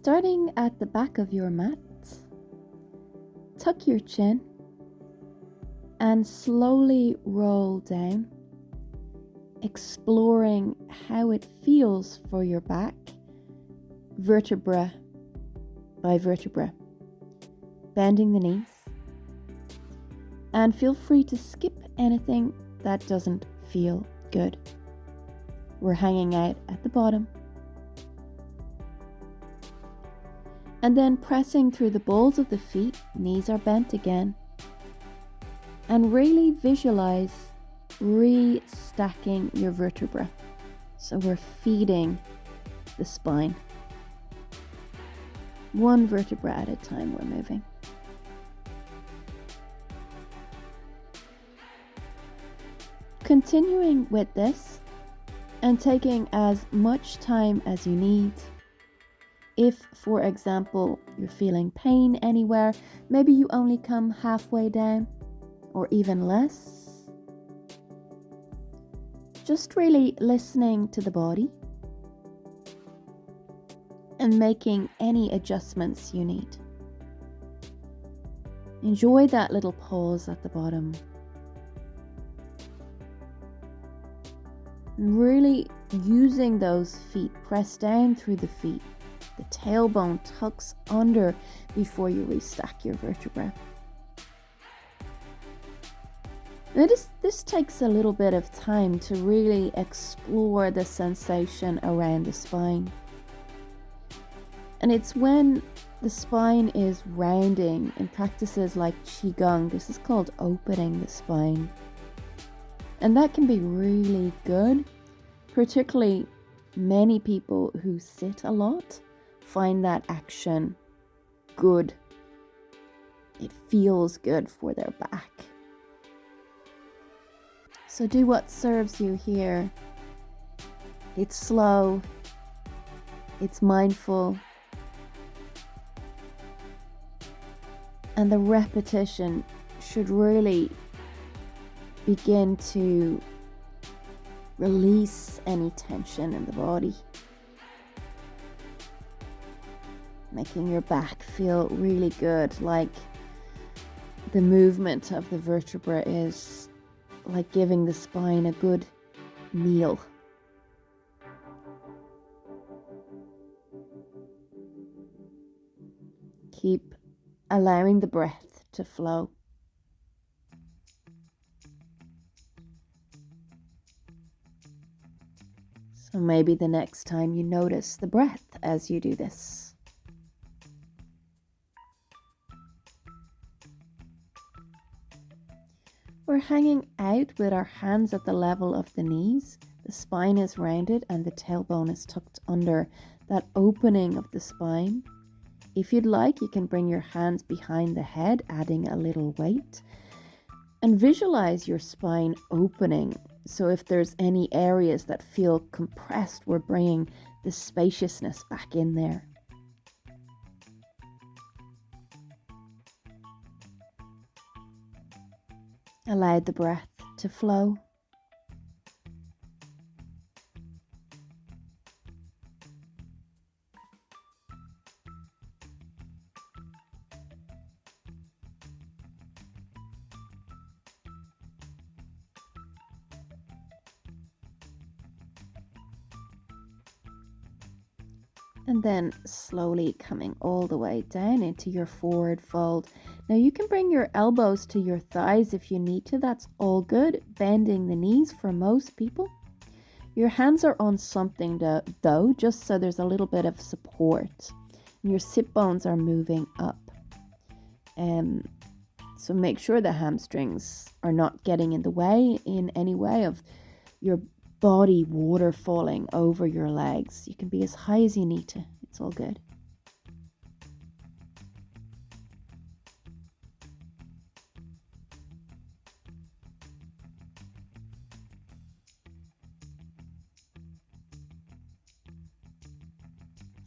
Starting at the back of your mat, tuck your chin and slowly roll down, exploring how it feels for your back, vertebra by vertebra, bending the knees, and feel free to skip anything that doesn't feel good. We're hanging out at the bottom. And then pressing through the balls of the feet, knees are bent again. And really visualize restacking your vertebra. So we're feeding the spine. One vertebra at a time we're moving. Continuing with this and taking as much time as you need. If, for example, you're feeling pain anywhere, maybe you only come halfway down or even less. Just really listening to the body and making any adjustments you need. Enjoy that little pause at the bottom. And really using those feet, press down through the feet. The tailbone tucks under before you restack your vertebra. Now this takes a little bit of time to really explore the sensation around the spine. And it's when the spine is rounding in practices like Qi Gong. This is called opening the spine. And that can be really good, particularly many people who sit a lot. Find that action good. It feels good for their back. So do what serves you here. It's slow. It's mindful. And the repetition should really begin to release any tension in the body. Making your back feel really good, like the movement of the vertebra is like giving the spine a good meal. Keep allowing the breath to flow. So maybe the next time you notice the breath as you do this. We're hanging out with our hands at the level of the knees. The spine is rounded and the tailbone is tucked under, that opening of the spine. If you'd like, you can bring your hands behind the head, adding a little weight. And visualize your spine opening. So if there's any areas that feel compressed, we're bringing the spaciousness back in there. Allow the breath to flow. And then slowly coming all the way down into your forward fold. Now you can bring your elbows to your thighs if you need to. That's all good. Bending the knees for most people. Your hands are on something though, just so there's a little bit of support. And your sit bones are moving up. So make sure the hamstrings are not getting in the way in any way of your body waterfalling over your legs. You can be as high as you need to. It's all good.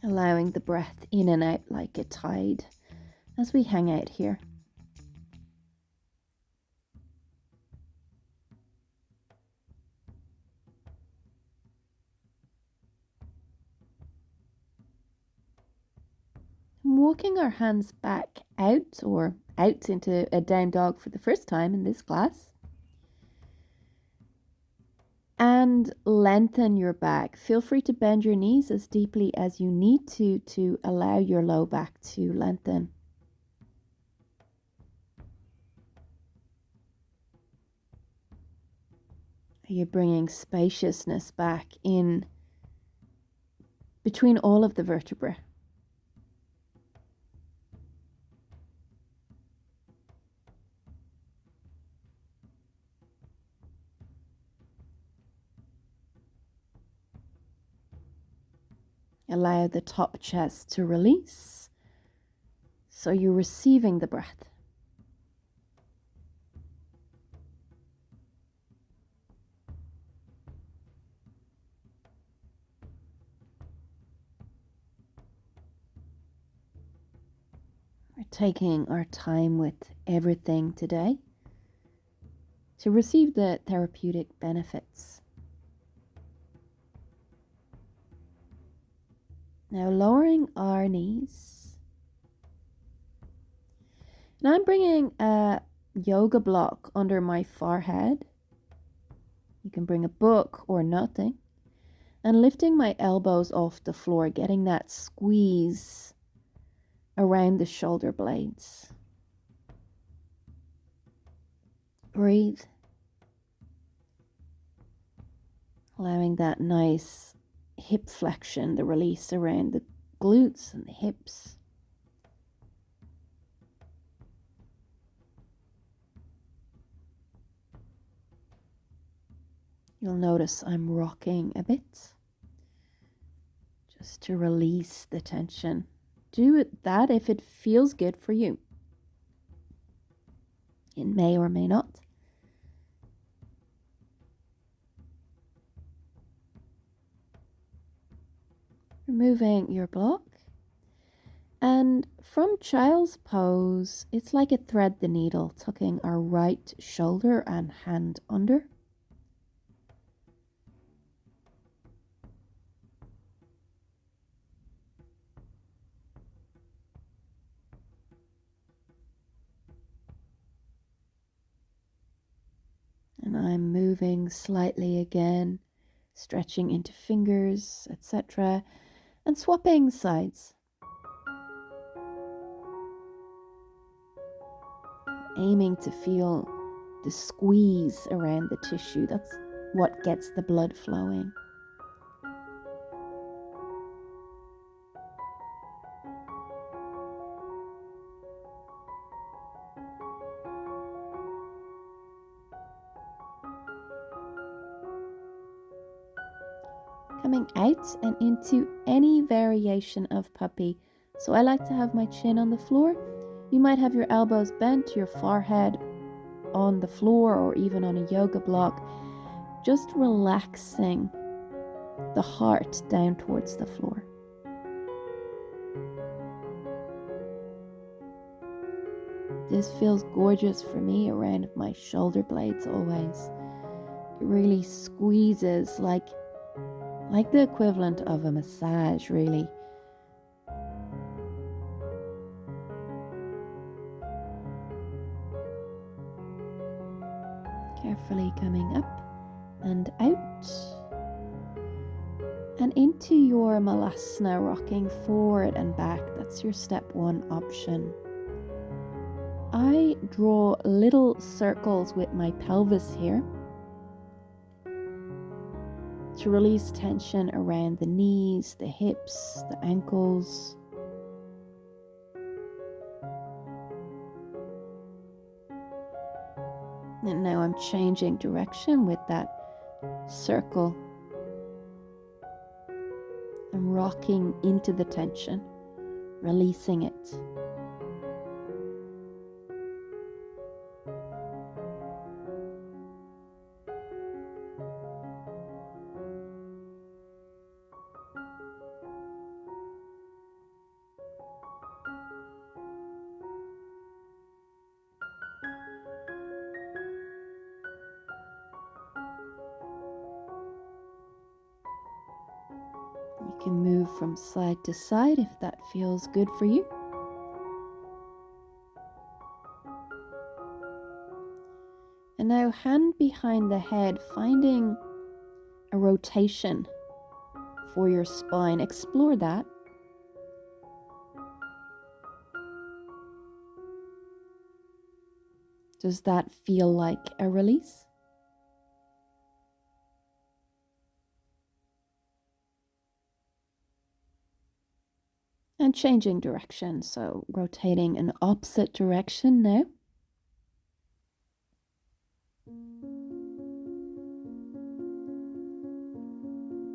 Allowing the breath in and out like a tide as we hang out here. walking our hands back out or out into a down dog for the first time in this class. And lengthen your back. Feel free to bend your knees as deeply as you need to allow your low back to lengthen. You're bringing spaciousness back in between all of the vertebrae. Allow the top chest to release, so you're receiving the breath. We're taking our time with everything today to receive the therapeutic benefits. Now lowering our knees. And I'm bringing a yoga block under my forehead. You can bring a book or nothing. And lifting my elbows off the floor, getting that squeeze around the shoulder blades. Breathe. Allowing that nice hip flexion, the release around the glutes and the hips. You'll notice I'm rocking a bit, just to release the tension. Do that if it feels good for you. It may or may not. Removing your block. And from child's pose, it's like a thread the needle, tucking our right shoulder and hand under. And I'm moving slightly again, stretching into fingers, etc. And swapping sides. Aiming to feel the squeeze around the tissue. That's what gets the blood flowing. Coming out and into any variation of puppy. So I like to have my chin on the floor. You might have your elbows bent, your forehead on the floor or even on a yoga block. Just relaxing the heart down towards the floor. This feels gorgeous for me around my shoulder blades always. It really squeezes like the equivalent of a massage, really. Carefully coming up and out. And into your Malasana, rocking forward and back. That's your step 1 option. I draw little circles with my pelvis here to release tension around the knees, the hips, the ankles. And now I'm changing direction with that circle. I'm rocking into the tension, releasing it. You can move from side to side if that feels good for you. And now hand behind the head, finding a rotation for your spine. Explore that. Does that feel like a release? And changing direction, so rotating in opposite direction now.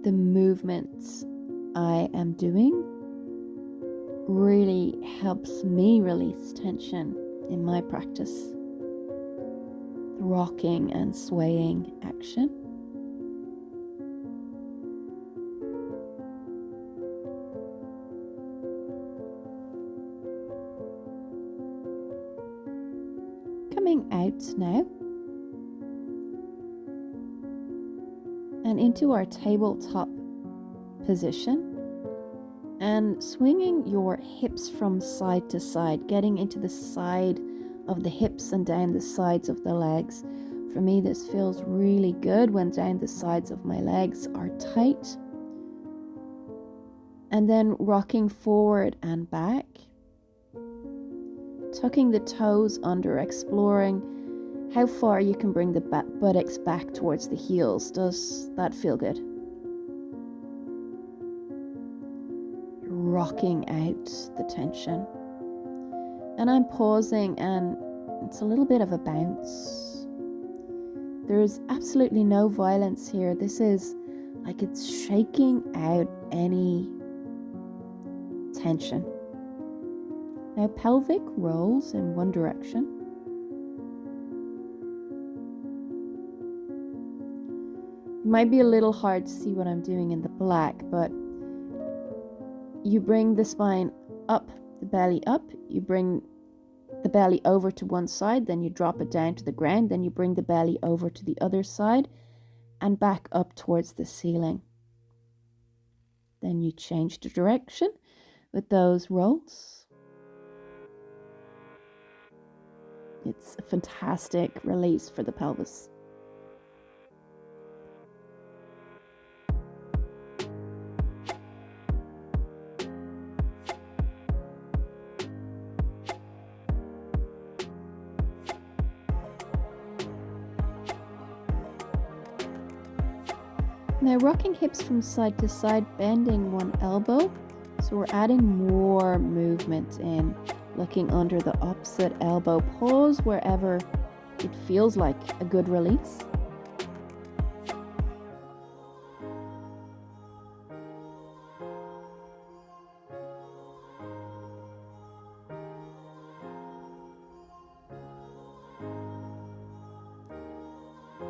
The movements I am doing really helps me release tension in my practice. The rocking and swaying action. Coming out now and into our tabletop position and swinging your hips from side to side, getting into the side of the hips and down the sides of the legs. For me, this feels really good when down the sides of my legs are tight. And then rocking forward and back, tucking the toes under, exploring how far you can bring the buttocks back towards the heels. Does that feel good? Rocking out the tension. And I'm pausing, and it's a little bit of a bounce. There's absolutely no violence here. This is like it's shaking out any tension. Now pelvic rolls in one direction. It might be a little hard to see what I'm doing in the black, but you bring the spine up, the belly up, you bring the belly over to one side, then you drop it down to the ground, then you bring the belly over to the other side and back up towards the ceiling. Then you change the direction with those rolls. It's a fantastic release for the pelvis. Now rocking hips from side to side, bending one elbow. So we're adding more movement in, looking under the opposite elbow. Pause wherever it feels like a good release.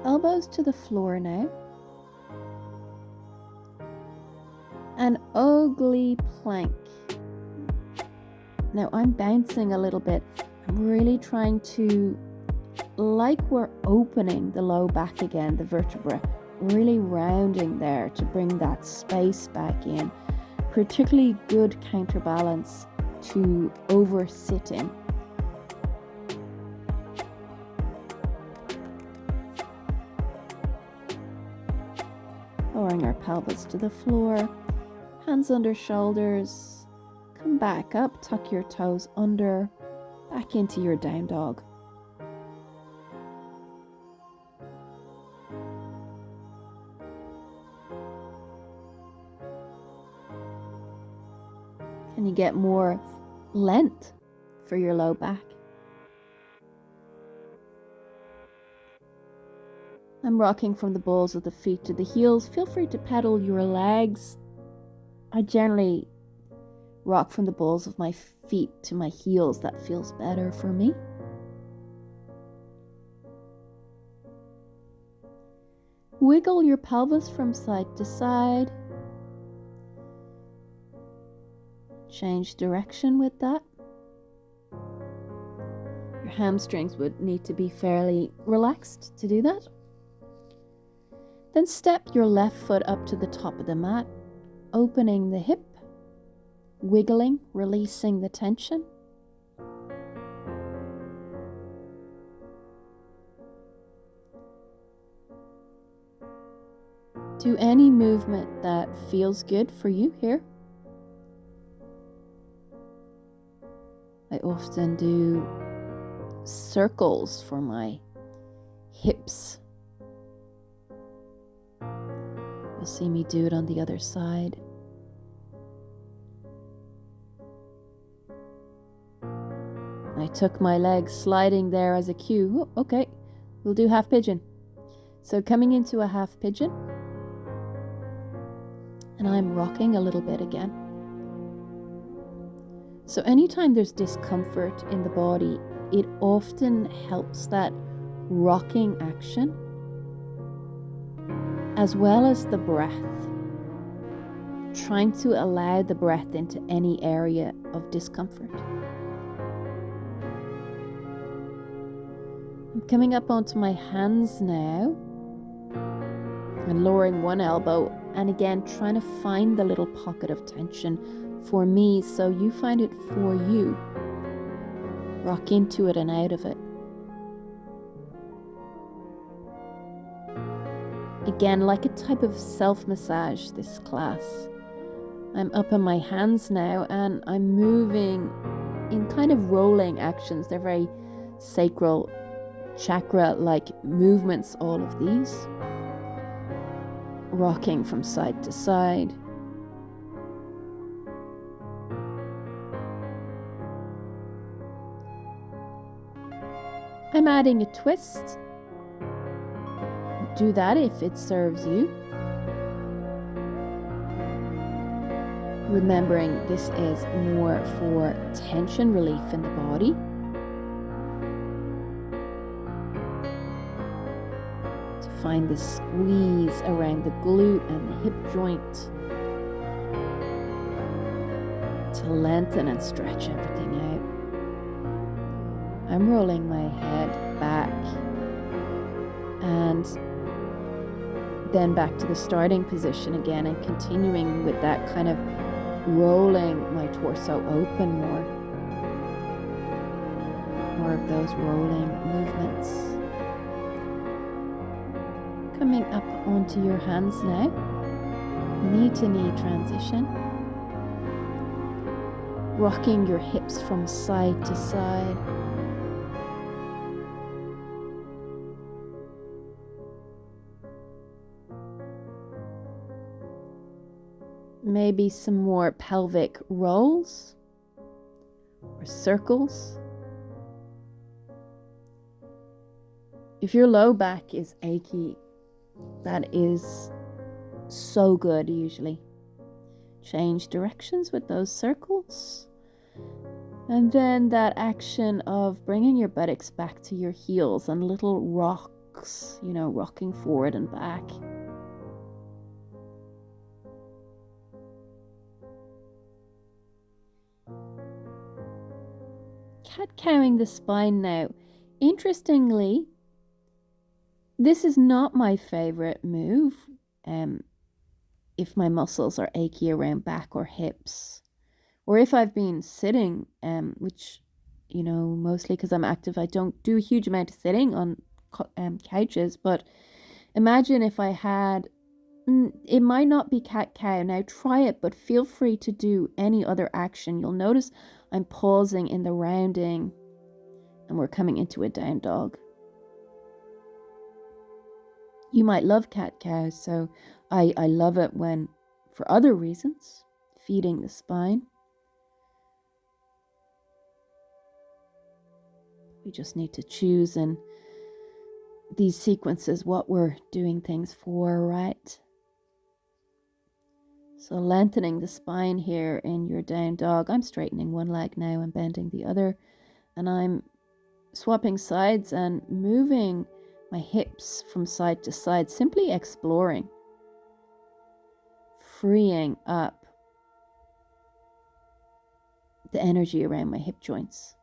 Elbows to the floor now. An ugly plank. Now I'm bouncing a little bit. I'm really trying to, like we're opening the low back again, the vertebra, really rounding there to bring that space back in. Particularly good counterbalance to over-sitting. Lowering our pelvis to the floor. Hands under shoulders, come back up, tuck your toes under, back into your down dog. Can you get more length for your low back? I'm rocking from the balls of the feet to the heels. Feel free to pedal your legs. I generally rock from the balls of my feet to my heels. That feels better for me. Wiggle your pelvis from side to side. Change direction with that. Your hamstrings would need to be fairly relaxed to do that. Then step your left foot up to the top of the mat. Opening the hip, wiggling, releasing the tension. any movement that feels good for you here. I often do circles for my hips. You'll see me do it on the other side. I took my legs sliding there as a cue. Oh, okay, we'll do half pigeon. So coming into a half pigeon, and I'm rocking a little bit again. So anytime there's discomfort in the body, it often helps that rocking action, as well as the breath. Trying to allow the breath into any area of discomfort. I'm coming up onto my hands now and lowering one elbow, and again trying to find the little pocket of tension for me so you find it for you. Rock into it and out of it. Again, like a type of self-massage, this class. I'm up on my hands now and I'm moving in kind of rolling actions. They're very sacral chakra like movements, all of these. Rocking from side to side. I'm adding a twist. Do that if it serves you. Remembering this is more for tension relief in the body. To find the squeeze around the glute and the hip joint. To lengthen and stretch everything out. I'm rolling my head back and then back to the starting position again and continuing with that kind of rolling my torso open more. More of those rolling movements. Coming up onto your hands now. Knee to knee transition. Rocking your hips from side to side. Maybe some more pelvic rolls or circles. If your low back is achy, that is so good usually. Change directions with those circles. And then that action of bringing your buttocks back to your heels and little rocks, rocking forward and back. Cat-cowing the spine now. Interestingly, this is not my favorite move if my muscles are achy around back or hips, or if I've been sitting, which, mostly because I'm active, I don't do a huge amount of sitting on couches, but imagine if I had, it might not be cat-cow. Now try it, but feel free to do any other action. You'll notice I'm pausing in the rounding and we're coming into a down dog. You might love cat-cow, so I love it when, for other reasons, feeding the spine. We just need to choose in these sequences what we're doing things for, right? So lengthening the spine here in your down dog. I'm straightening one leg now and bending the other. And I'm swapping sides and moving my hips from side to side, simply exploring. Freeing up the energy around my hip joints.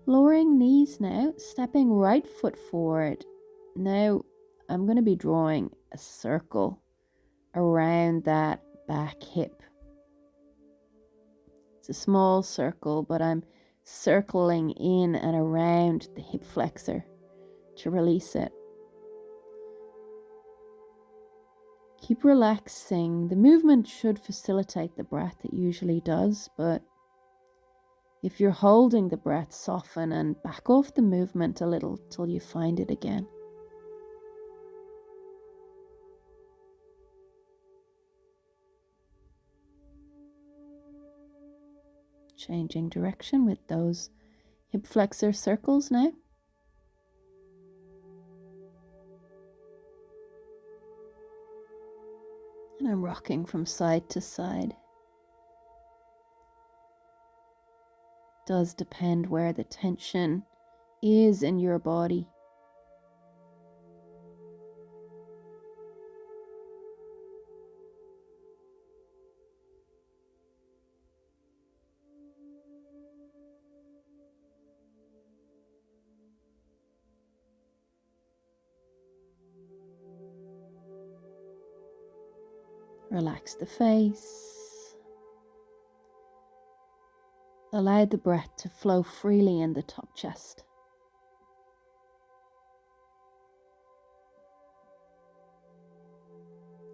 Lowering knees now, stepping right foot forward. Now I'm going to be drawing a circle around that back hip. It's a small circle, but I'm circling in and around the hip flexor to release it. Keep relaxing. The movement should facilitate the breath. It usually does, but if you're holding the breath, soften and back off the movement a little till you find it again. Changing direction with those hip flexor circles now. And I'm rocking from side to side. It does depend where the tension is in your body. Relax the face. Allow the breath to flow freely in the top chest.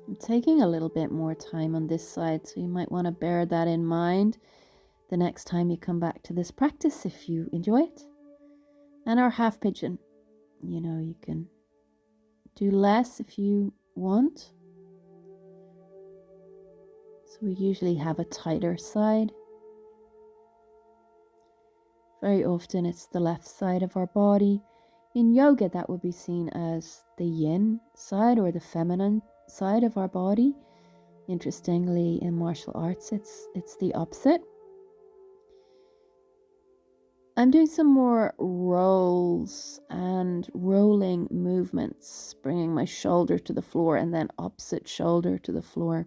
I'm taking a little bit more time on this side, so you might want to bear that in mind the next time you come back to this practice if you enjoy it. And our half pigeon, you can do less if you want. So we usually have a tighter side. Very often it's the left side of our body. In yoga, that would be seen as the yin side or the feminine side of our body. Interestingly, in martial arts, it's the opposite. I'm doing some more rolls and rolling movements, bringing my shoulder to the floor and then opposite shoulder to the floor.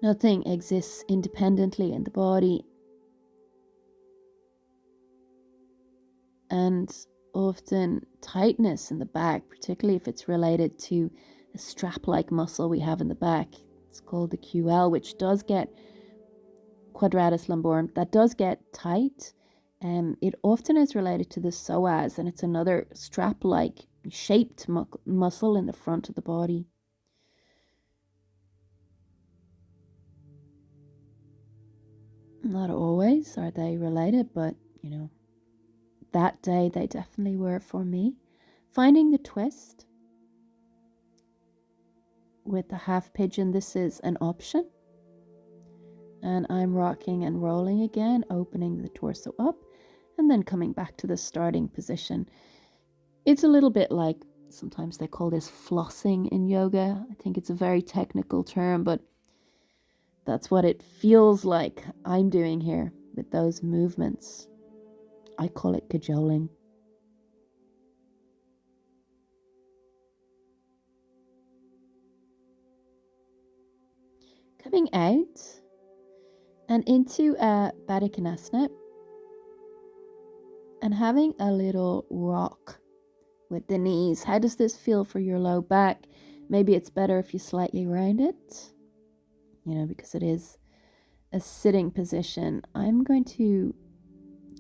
Nothing exists independently in the body. And often tightness in the back, particularly if it's related to a strap-like muscle we have in the back. It's called the QL, which does get quadratus lumborum, that does get tight. It often is related to the psoas, and it's another strap-like shaped muscle in the front of the body. Not always are they related, but that day they definitely were for me. Finding the twist with the half pigeon, this is an option. And I'm rocking and rolling again, opening the torso up and then coming back to the starting position. It's a little bit like, sometimes they call this flossing in yoga. I think it's a very technical term, but that's what it feels like I'm doing here with those movements. I call it cajoling. Coming out and into a Baddha Konasana and having a little rock with the knees. How does this feel for your low back? Maybe it's better if you slightly round it, because it is a sitting position. I'm going to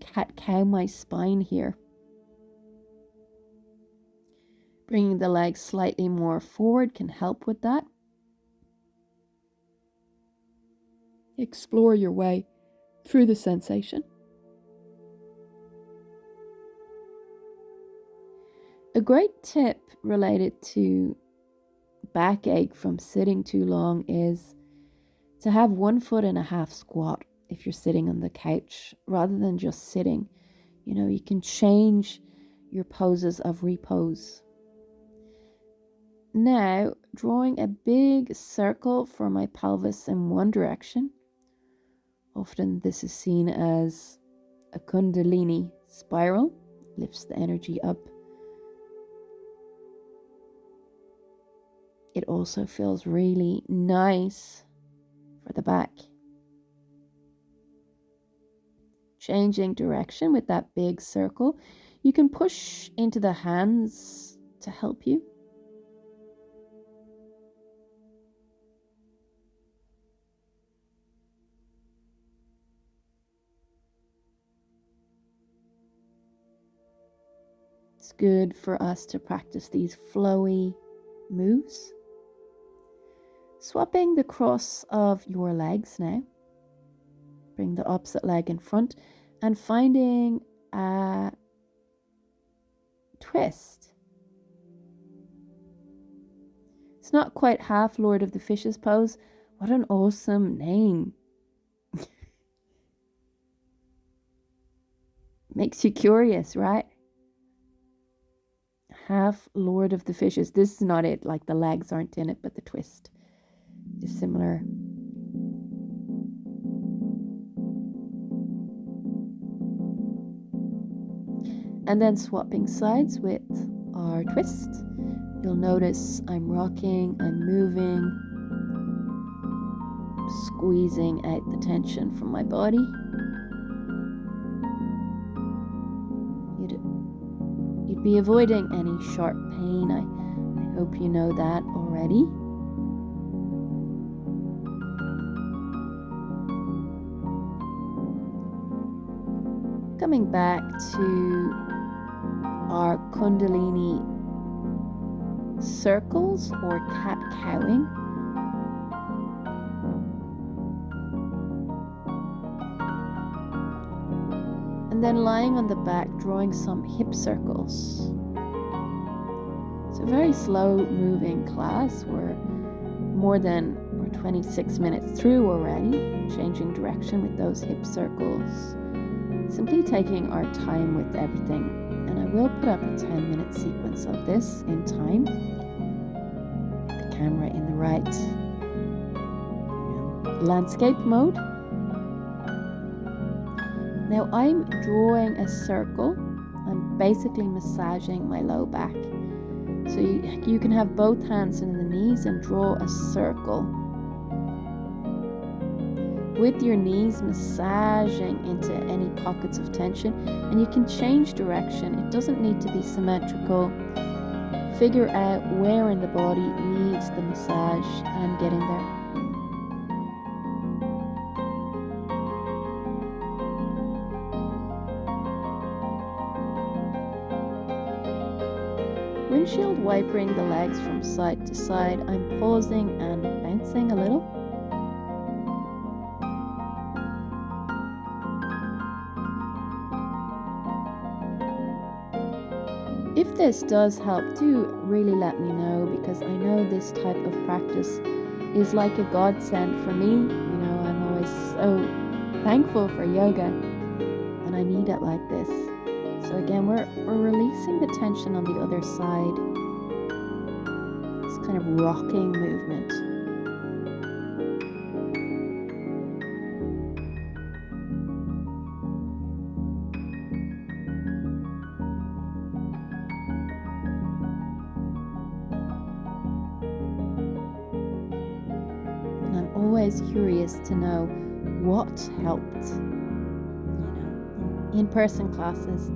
cat-cow my spine here. Bringing the legs slightly more forward can help with that. Explore your way through the sensation. A great tip related to backache from sitting too long is to have 1 foot and a half squat if you're sitting on the couch rather than just sitting. You can change your poses of repose. Now, drawing a big circle for my pelvis in one direction. Often this is seen as a Kundalini spiral, lifts the energy up. It also feels really nice for the back. Changing direction with that big circle. You can push into the hands to help you. It's good for us to practice these flowy moves. Swapping the cross of your legs now. Bring the opposite leg in front and finding a twist. It's not quite half Lord of the Fishes pose. What an awesome name. Makes you curious, right? Half Lord of the Fishes. This is not it, like the legs aren't in it, but the twist is similar. And then swapping sides with our twist. You'll notice I'm rocking, I'm moving, squeezing out the tension from my body. You'd be avoiding any sharp pain. I hope you know that already. Coming back to our Kundalini circles or cat-cowing. And then lying on the back, drawing some hip circles. It's a very slow moving class. We're 26 minutes through already, changing direction with those hip circles. Simply taking our time with everything. And I will put up a 10-minute sequence of this in time. The camera in the right landscape mode. Now I'm drawing a circle. I'm basically massaging my low back. So you can have both hands in the knees and draw a circle. With your knees massaging into any pockets of tension, and you can change direction. It doesn't need to be symmetrical. Figure out where in the body needs the massage and get in there. Windshield wipering the legs from side to side. I'm pausing and bouncing a little. If this does help, do really let me know, because I know this type of practice is like a godsend for me. You know, I'm always so thankful for yoga, and I need it like this. So again, we're releasing the tension on the other side. This kind of rocking movement. And I'm always curious to know what helped. You know, in in-person classes,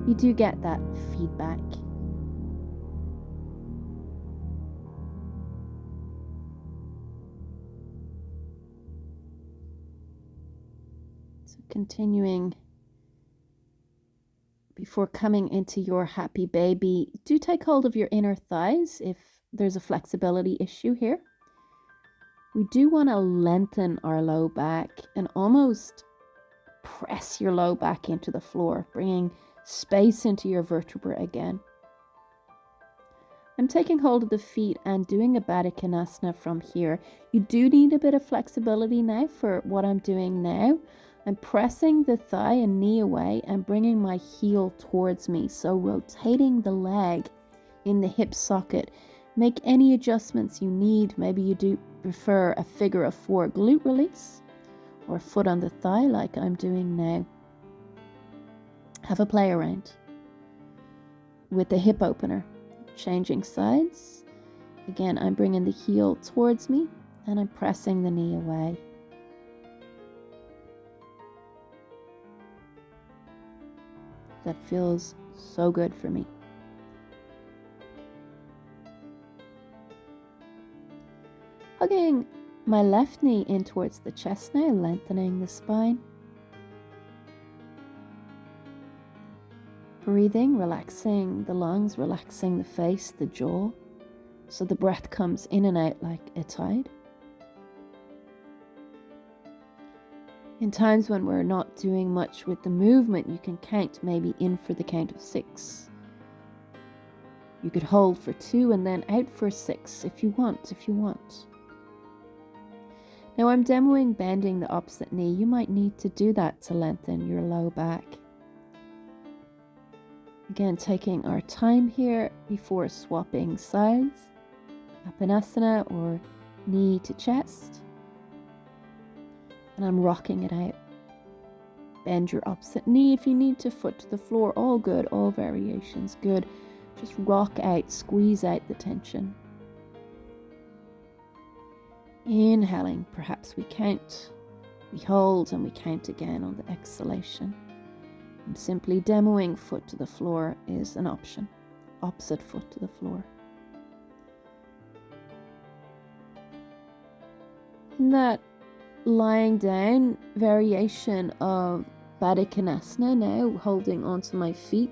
you do get that feedback. So continuing, before coming into your happy baby, do take hold of your inner thighs if there's a flexibility issue here. We do want to lengthen our low back and almost press your low back into the floor, bringing space into your vertebra again. I'm taking hold of the feet and doing a Baddha Konasana from here. You do need a bit of flexibility now for what I'm doing now. I'm pressing the thigh and knee away and bringing my heel towards me. So rotating the leg in the hip socket. Make any adjustments you need. Maybe you do prefer a figure of 4 glute release or foot on the thigh like I'm doing now. Have a play around with the hip opener. Changing sides. Again, I'm bringing the heel towards me and I'm pressing the knee away. That feels so good for me. Hugging my left knee in towards the chest now, lengthening the spine. Breathing, relaxing the lungs, relaxing the face, the jaw, so the breath comes in and out like a tide. In times when we're not doing much with the movement, you can count maybe in for the count of 6. You could hold for 2 and then out for 6 if you want. Now I'm demoing bending the opposite knee. You might need to do that to lengthen your low back. Again, taking our time here before swapping sides. Apanasana or knee to chest. And I'm rocking it out. Bend your opposite knee if you need to, foot to the floor. All good, all variations good. Just rock out, squeeze out the tension. Inhaling, perhaps we count, we hold, and we count again on the exhalation. And simply demoing foot to the floor is an option. Opposite foot to the floor. In that lying down variation of Baddha Konasana now, holding onto my feet.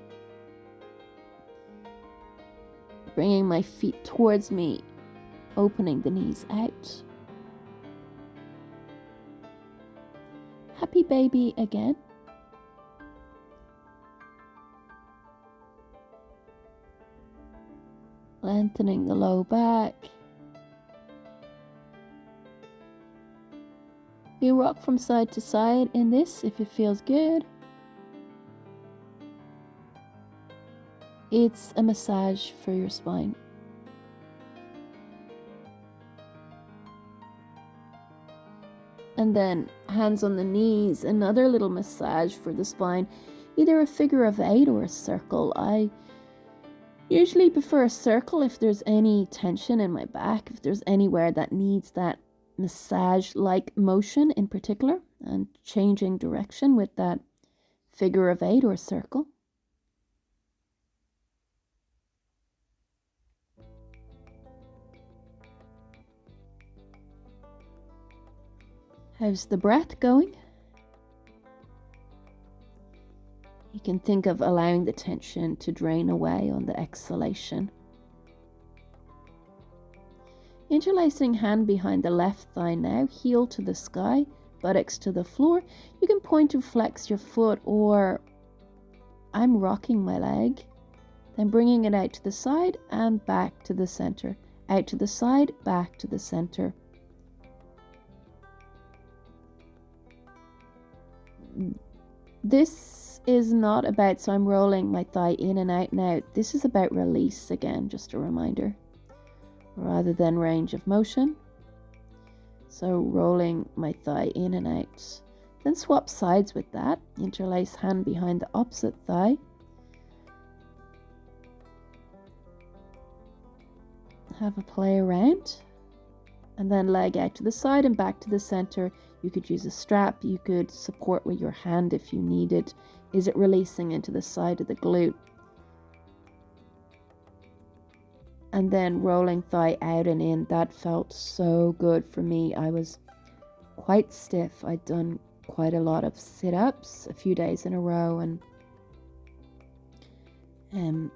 Bringing my feet towards me, opening the knees out. Happy baby again. Lengthening the low back. You rock from side to side in this if it feels good. It's a massage for your spine. And then hands on the knees, another little massage for the spine, either a figure of 8 or a circle. I usually prefer a circle if there's any tension in my back, if there's anywhere that needs that massage-like motion in particular, and changing direction with that figure of 8 or circle. How's the breath going? You can think of allowing the tension to drain away on the exhalation. Interlacing hand behind the left thigh now, heel to the sky, buttocks to the floor. You can point and flex your foot, or I'm rocking my leg, then bringing it out to the side and back to the center. Out to the side, back to the center. This is not about, so I'm rolling my thigh in and out now. This is about release again, just a reminder, rather than range of motion. So rolling my thigh in and out. Then swap sides with that. Interlace hand behind the opposite thigh. Have a play around. And then leg out to the side and back to the center. You could use a strap. You could support with your hand if you needed. Is it releasing into the side of the glute? And then rolling thigh out and in. That felt so good for me. I was quite stiff. I'd done quite a lot of sit-ups a few days in a row, and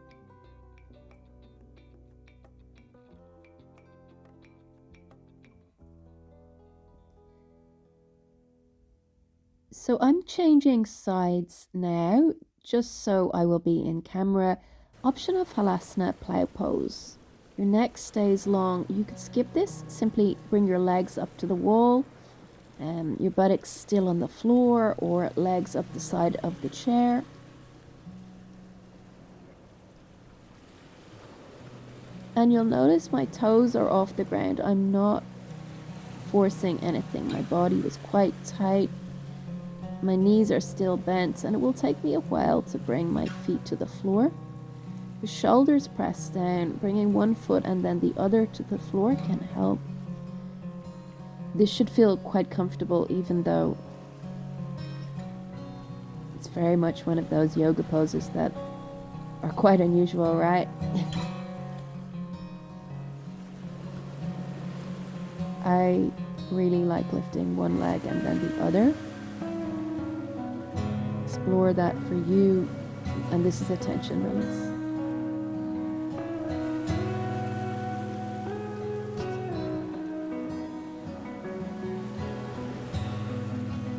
so I'm changing sides now, just so I will be in camera. Option of Halasana plow pose. Your neck stays long. You could skip this. Simply bring your legs up to the wall. Your buttocks still on the floor, or legs up the side of the chair. And you'll notice my toes are off the ground. I'm not forcing anything. My body was quite tight. My knees are still bent, and it will take me a while to bring my feet to the floor. The shoulders press down, bringing one foot and then the other to the floor can help. This should feel quite comfortable, even though it's very much one of those yoga poses that are quite unusual, right? I really like lifting one leg and then the other. Explore that for you And this is a tension release.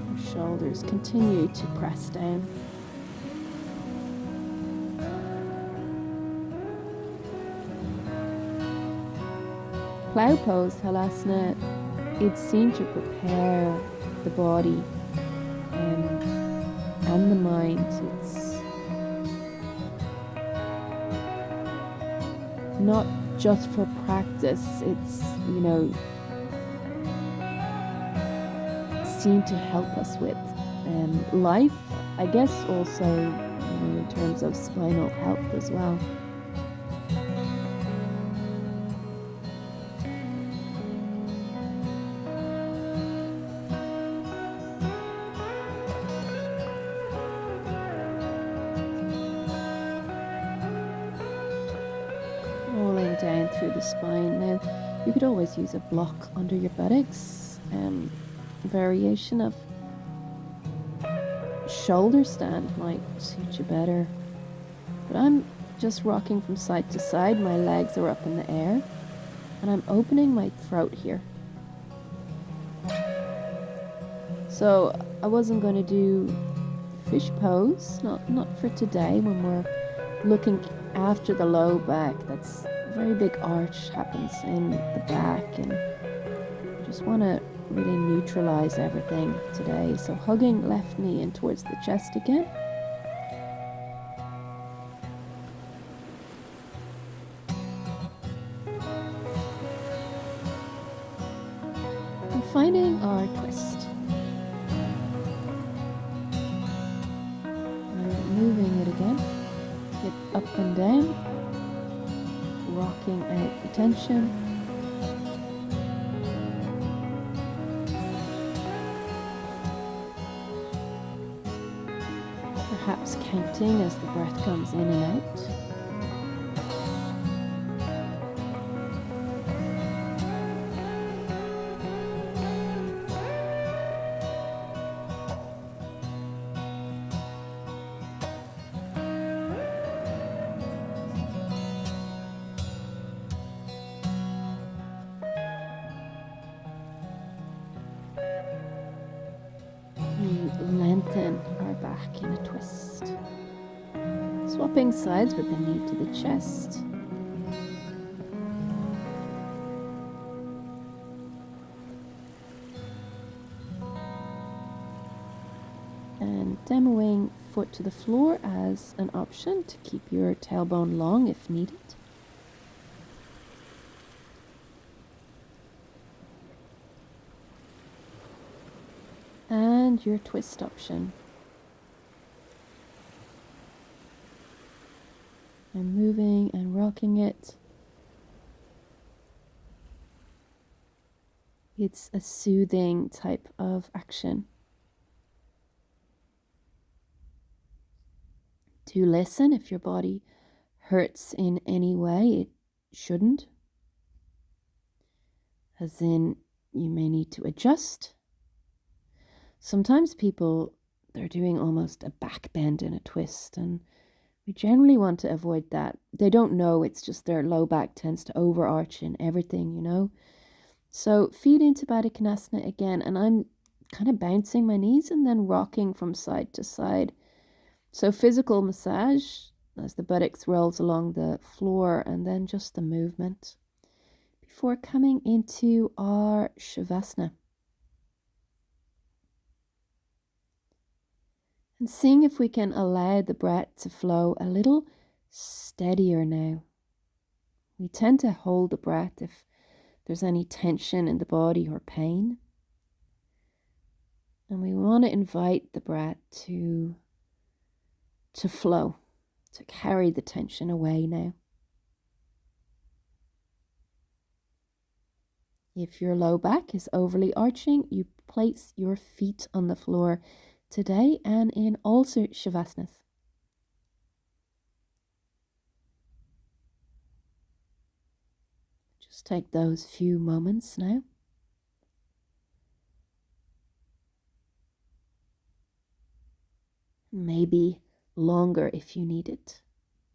Your shoulders continue to press down. Plow pose, Halasana, it's seen to prepare the body and the mind. It's not just for practice, it's, seen to help us with life, I guess, also, in terms of spinal health as well. Rolling down through the spine. Now, you could always use a block under your buttocks. Variation of shoulder stand might suit you better. But I'm just rocking from side to side. My legs are up in the air. And I'm opening my throat here. So I wasn't going to do fish pose, not for today, when we're looking after the low back. That's a very big arch happens in the back, and I just want to really neutralize everything today. So hugging left knee in towards the chest again. And finding our twist. Moving it again, hip up and down, rocking out the tension. Perhaps counting as the breath comes in and out. Lengthen our back in a twist. Swapping sides with the knee to the chest. And demoing foot to the floor as an option to keep your tailbone long if needed. And your twist option. And moving and rocking it. It's a soothing type of action. Do listen if your body hurts in any way. It shouldn't. As in, you may need to adjust. Sometimes people, they're doing almost a back bend in a twist, and we generally want to avoid that. They don't know, it's just their low back tends to overarch in everything, So feet into Baddha Konasana again, and I'm kind of bouncing my knees and then rocking from side to side. So physical massage as the buttocks rolls along the floor, and then just the movement before coming into our Shavasana. And seeing if we can allow the breath to flow a little steadier now. We tend to hold the breath if there's any tension in the body or pain. And we want to invite the breath to flow, to carry the tension away now. If your low back is overly arching, you place your feet on the floor today and in all Shavasanas. Just take those few moments now. Maybe longer if you need it.